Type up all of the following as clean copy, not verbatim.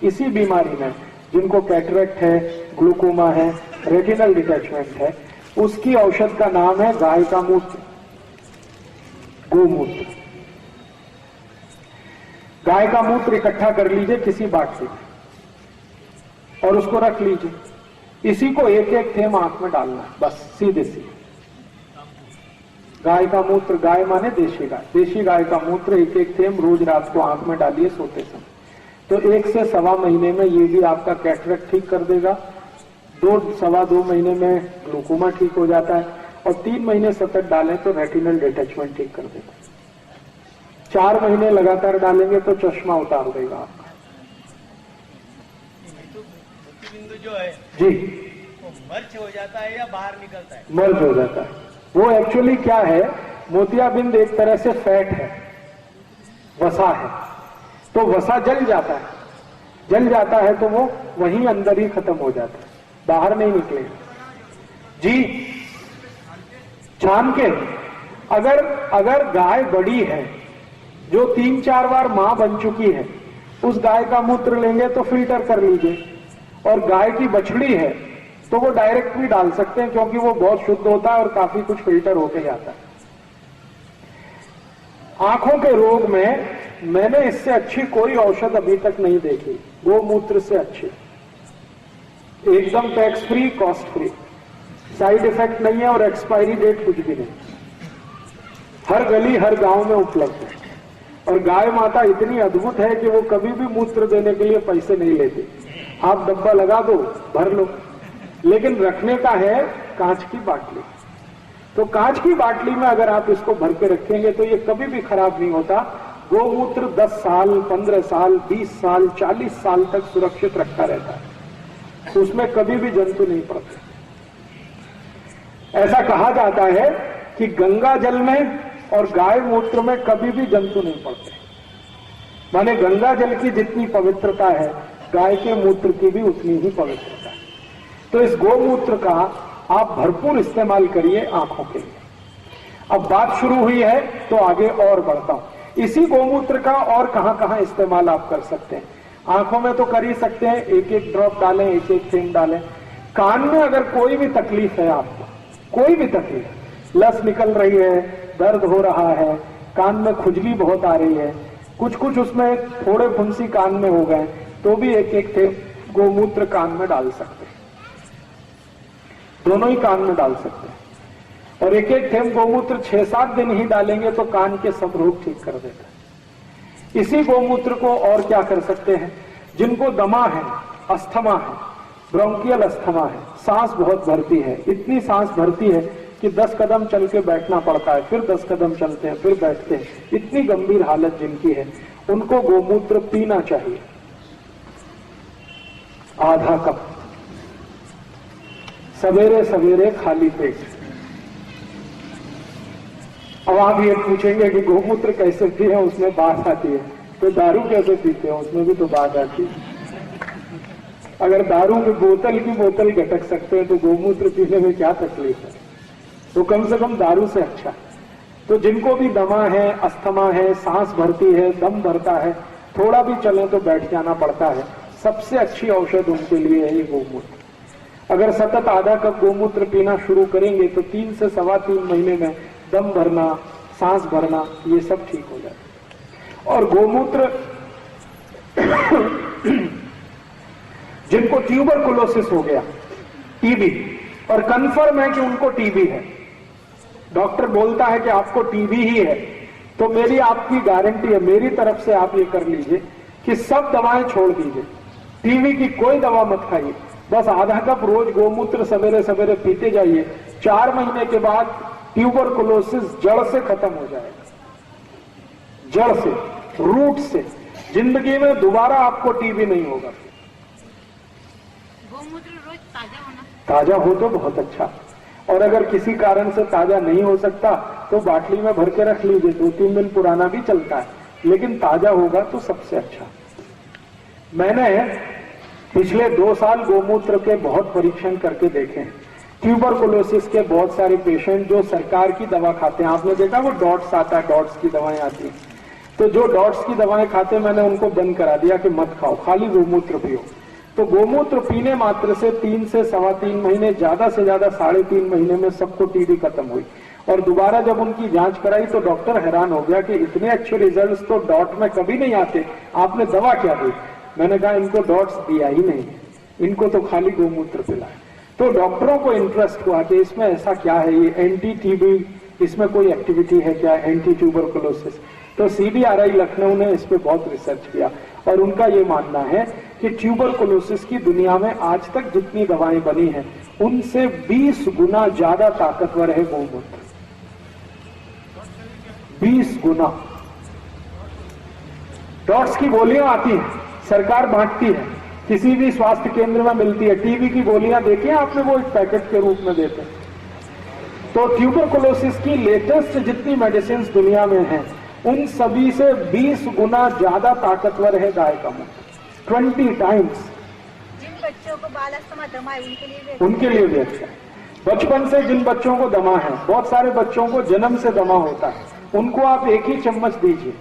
इसी बीमारी में जिनको कैटरेक्ट है, ग्लूकोमा है, रेटिनल डिटैचमेंट है, उसकी औषध का नाम है गाय का मूत्र, गोमूत्र। गाय का मूत्र इकट्ठा कर लीजिए किसी बाटली में और उसको रख लीजिए। इसी को एक एक थेम आंख में डालना है, बस सीधे सीधे। गाय का मूत्र, गाय माने देशी गाय, देशी गाय का मूत्र एक एक थेम रोज रात को आंख में डालिए सोते समय। तो 1 से सवा महीने में ये भी आपका कैटरेक्ट ठीक कर देगा, 2-2.25 महीने में ग्लूकोमा ठीक हो जाता है, और 3 महीने सतत डालें तो रेटिनल डिटैचमेंट ठीक कर देगा। 4 महीने लगातार डालेंगे तो चश्मा उतार देगा आपका। बिंदु जो है जी, वो मर्ज हो जाता है या बाहर निकलता है? मर्ज हो जाता है। वो एक्चुअली क्या है, मोतियाबिंद एक तरह से फैट है, वसा है, तो वसा जल जाता है, जल जाता है तो वो वहीं अंदर ही खत्म हो जाता है, बाहर नहीं निकलेगा। जी, छान के अगर गाय बड़ी है जो 3-4 बार मां बन चुकी है, उस गाय का मूत्र लेंगे तो फिल्टर कर लीजिए, और गाय की बछड़ी है तो वो डायरेक्ट भी डाल सकते हैं क्योंकि वो बहुत शुद्ध होता है और काफी कुछ फिल्टर होके जाता है। आंखों के रोग में मैंने इससे अच्छी कोई औषध अभी तक नहीं देखी, गोमूत्र से अच्छी, एकदम tax free, cost free, side effect नहीं है और एक्सपायरी डेट कुछ भी नहीं, हर गली हर गांव में उपलब्ध है। और गाय माता इतनी अद्भुत है कि वो कभी भी मूत्र देने के लिए पैसे नहीं लेती, आप डब्बा लगा दो, भर लो, लेकिन रखने का है कांच की बाटली। तो कांच की बाटली में अगर आप इसको भर के रखेंगे तो ये कभी भी खराब नहीं होता। गोमूत्र 10 साल, 15 साल, 20 साल, 40 साल तक सुरक्षित रखा रहता है, तो उसमें कभी भी जंतु नहीं पड़ते। ऐसा कहा जाता है कि गंगा जल में और गाय मूत्र में कभी भी जंतु नहीं पड़ते, माने गंगा जल की जितनी पवित्रता है गाय के मूत्र की भी उतनी ही पवित्रता है। तो इस गोमूत्र का आप भरपूर इस्तेमाल करिए आंखों के लिए। अब बात शुरू हुई है तो आगे और बढ़ता हूं। इसी गोमूत्र का और कहां कहां इस्तेमाल आप कर सकते हैं? आंखों में तो कर ही सकते हैं, 1-1 ड्रॉप डालें, 1-1 थेम डालें। कान में अगर कोई भी तकलीफ है आपको, कोई भी तकलीफ, लस निकल रही है, दर्द हो रहा है, कान में खुजली बहुत आ रही है, कुछ उसमें थोड़े फुंसी कान में हो गए, तो भी 1-1 थेम गोमूत्र कान में डाल सकते हैं, दोनों ही कान में डाल सकते हैं। और 1-1 थेम गोमूत्र 6-7 दिन ही डालेंगे तो कान के सब रोग ठीक कर देता है। इसी गोमूत्र को और क्या कर सकते हैं? जिनको दमा है, अस्थमा है, ब्रोंकियल अस्थमा है, सांस बहुत भरती है, इतनी सांस भरती है कि 10 कदम चल के बैठना पड़ता है, फिर 10 कदम चलते हैं, फिर बैठते हैं, इतनी गंभीर हालत जिनकी है, उनको गोमूत्र पीना चाहिए, आधा कप सवेरे सवेरे खाली पेट। अब आप ये पूछेंगे कि गोमूत्र कैसे पिए, उसमें बात आती है, तो दारू कैसे पीते हैं, उसमें भी तो बात आती है। अगर दारू में बोतल गटक सकते हैं तो गोमूत्र पीने में क्या तकलीफ है? तो कम से कम दारू से अच्छा। तो जिनको भी दमा है, अस्थमा है, सांस भरती है, दम भरता है, थोड़ा भी चलें तो बैठ जाना पड़ता है, सबसे अच्छी औषध उनके लिए है ये गोमूत्र। अगर सतत आधा कप गोमूत्र पीना शुरू करेंगे तो 3 से 3.25 महीने में दम भरना, सांस भरना, ये सब ठीक हो जाता है। और गोमूत्र जिनको ट्यूबरकुलोसिस हो गया, टीबी, और कंफर्म है कि उनको टीबी है, डॉक्टर बोलता है कि आपको टीबी ही है, तो मेरी आपकी गारंटी है, मेरी तरफ से आप ये कर लीजिए कि सब दवाएं छोड़ दीजिए, टीबी की कोई दवा मत खाइए, बस आधा कप रोज गोमूत्र सवेरे सवेरे पीते जाइए। 4 महीने के बाद ट्यूबरकुलोसिस जड़ से खत्म हो जाएगा, जड़ से, रूट से। जिंदगी में दोबारा आपको टीबी नहीं होगा। गोमूत्र रोज ताजा होना, ताजा हो तो बहुत अच्छा, और अगर किसी कारण से ताजा नहीं हो सकता तो बाटली में भर के रख लीजिए, 2-3 दिन पुराना भी चलता है, लेकिन ताजा होगा तो सबसे अच्छा। मैंने पिछले 2 साल गोमूत्र के बहुत परीक्षण करके देखे हैं। ट्यूबरकुलोसिस के बहुत सारे पेशेंट जो सरकार की दवा खाते हैं, आपने देखा वो डॉट्स आता है, डॉट्स की दवाएं आती हैं, तो जो डॉट्स की दवाएं खाते मैंने उनको बंद करा दिया कि मत खाओ, खाली गोमूत्र पियो। तो गोमूत्र पीने मात्र से 3 से 3.25 महीने, ज्यादा से ज्यादा 3.5 महीने में सबको टीबी खत्म हुई। और दोबारा जब उनकी जांच कराई तो डॉक्टर हैरान हो गया कि इतने अच्छे रिजल्ट्स तो डॉट में कभी नहीं आते, आपने दवा क्या दी? मैंने कहा इनको डॉट्स दिया ही नहीं, इनको तो खाली गोमूत्र पिलाया। तो डॉक्टरों को इंटरेस्ट हुआ कि इसमें ऐसा क्या है, ये एंटी टीबी, इसमें कोई एक्टिविटी है क्या, एंटी ट्यूबरकुलोसिस। तो CBRI लखनऊ ने इस पे बहुत रिसर्च किया और उनका ये मानना है कि ट्यूबरकुलोसिस की दुनिया में आज तक जितनी दवाएं बनी हैं उनसे 20 गुना ज्यादा ताकतवर है गोमूत्र, 20 गुना। डॉट्स की गोलियां आती हैं, सरकार बांटती है, किसी भी स्वास्थ्य केंद्र में मिलती है। टीबी की गोलियां देखी हैं आपने, वो एक पैकेट के रूप में देते हैं। तो ट्यूबरकुलोसिस की लेटेस्ट जितनी मेडिसिन दुनिया में हैं उन सभी से 20 गुना ज्यादा ताकतवर है गाय का मूत्र, 20 टाइम्स। जिन बच्चों को बाल अस्थमा दमा है उनके लिए भी अच्छा है। बचपन से जिन बच्चों को दमा है, बहुत सारे बच्चों को जन्म से दमा होता है, उनको आप 1 ही चम्मच दीजिए।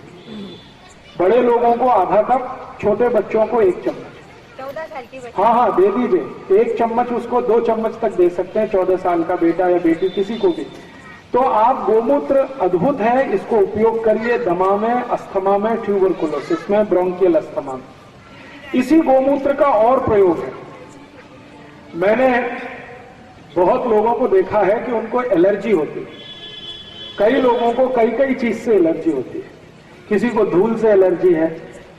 बड़े लोगों को आधा कप, छोटे बच्चों को 1 चम्मच। 14 साल की बच्ची, हाँ दे दीजिए 1 चम्मच, उसको 2 चम्मच तक दे सकते हैं, 14 साल का बेटा या बेटी किसी को भी। तो आप गोमूत्र अद्भुत है, इसको उपयोग करिए दमा में, अस्थमा में, ट्यूबरकुलोसिस में, ब्रोंकियल अस्थमा में। इसी गोमूत्र का और प्रयोग है। मैंने बहुत लोगों को देखा है कि उनको एलर्जी होती है, कई लोगों को कई चीज से एलर्जी होती है। किसी को धूल से एलर्जी है,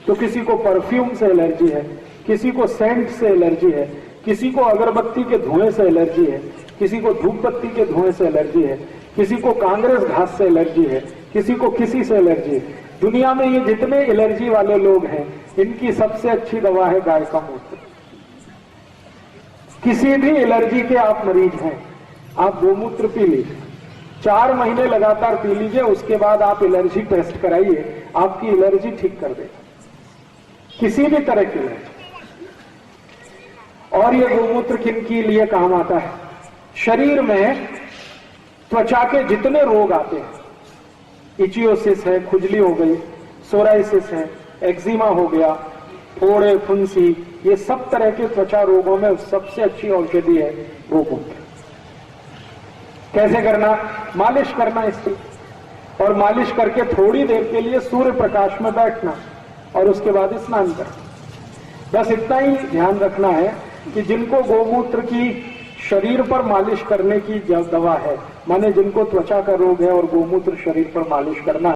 तो किसी को परफ्यूम से एलर्जी है, किसी को सेंट से एलर्जी है, किसी को अगरबत्ती के धुएं से एलर्जी है, किसी को धूप बत्ती के धुएं से एलर्जी है, किसी को कांग्रेस घास से एलर्जी है, किसी को किसी से एलर्जी है। दुनिया में ये जितने एलर्जी वाले लोग हैं इनकी सबसे अच्छी दवा है गाय का मूत्र। किसी भी एलर्जी के आप मरीज हैं, आप गोमूत्र पी लीजिए, 4 महीने लगातार पी लीजिए, उसके बाद आप एलर्जी टेस्ट कराइए, आपकी एलर्जी ठीक कर देगा, किसी भी तरह की एलर्जी। और ये गोमूत्र किन के लिए काम आता है? शरीर में त्वचा के जितने रोग आते हैं, इचियोसिस है, खुजली हो गई, सोराइसिस है, एक्जिमा हो गया, फोड़े, फुंसी, ये सब तरह के त्वचा रोगों में सबसे अच्छी औषधि है गोमूत्र। कैसे करना? मालिश करना इसकी, और मालिश करके थोड़ी देर के लिए सूर्य प्रकाश में बैठना और उसके बाद स्नान करना। बस इतना ही ध्यान रखना है कि जिनको गोमूत्र की शरीर पर मालिश करने की दवा है, माने जिनको त्वचा का रोग है और गोमूत्र शरीर पर मालिश करना